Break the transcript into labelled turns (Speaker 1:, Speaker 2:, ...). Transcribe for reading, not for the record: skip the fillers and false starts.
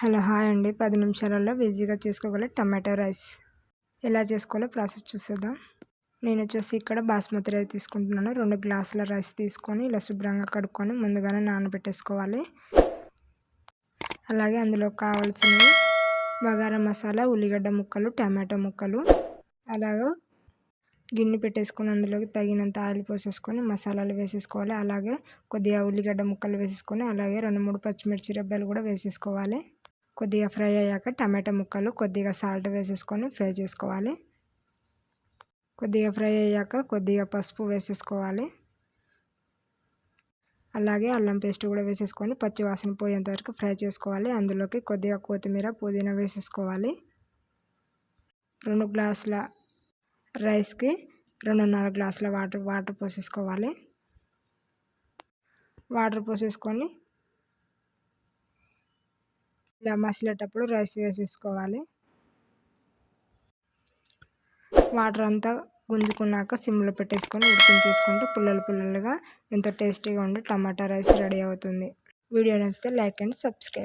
Speaker 1: Hello hi అండి 10 నిమిషాలలో ఈజీగా చేసుకోగల టమాటో రైస్ ఎలా చేసుకోవాలో ప్రాసెస్ చూసేద్దాం. నేను వచ్చేసి ఇక్కడ బాస్మతి రైస్ తీసుకుంటున్నాను. 2 గ్లాసుల రైస్ తీసుకొని ఇలా శుభ్రంగా కడుక్కొని ముందుగానే నానబెట్టేసుకోవాలి. అలాగే అందులో కావాల్సినవి బగారా మసాలా, ఉల్లిగడ్డ ముక్కలు, టమాటో ముక్కలు, అలాగే గిన్నె పెట్టేసుకొని అందులోకి తగినంత ఆయిల్ పోసేసుకొని మసాలాలు వేసేసుకోవాలి. అలాగే కొద్దిగా ఉల్లిగడ్డ ముక్కలు వేసేసుకొని అలాగే 2-3 పచ్చిమిర్చి రెబ్బలు కూడా వేసేసుకోవాలి. కొద్దిగా ఫ్రై అయ్యాక టమాటా ముక్కలు కొద్దిగా సాల్ట్ వేసేసుకొని ఫ్రై చేసుకోవాలి. కొద్దిగా ఫ్రై అయ్యాక కొద్దిగా పసుపు వేసేసుకోవాలి. అలాగే అల్లం పేస్ట్ కూడా వేసేసుకొని పచ్చి వాసన పోయేంత వరకు ఫ్రై చేసుకోవాలి. అందులోకి కొద్దిగా కొత్తిమీర, పుదీనా వేసేసుకోవాలి. 2 గ్లాసుల రైస్కి 2.5 గ్లాసుల వాటర్ పోసేసుకోవాలి. వాటర్ పోసేసుకొని ఇలా మసిలేటప్పుడు రైస్ వేసేసుకోవాలి. వాటర్ అంతా గుంజుకున్నాక సిమ్లో పెట్టేసుకొని ఉడికించేసుకుంటే పుల్లలుగా ఎంతో టేస్టీగా ఉండే టమాటా రైస్ రెడీ అవుతుంది. వీడియో నచ్చితే లైక్ అండ్ సబ్స్క్రైబ్.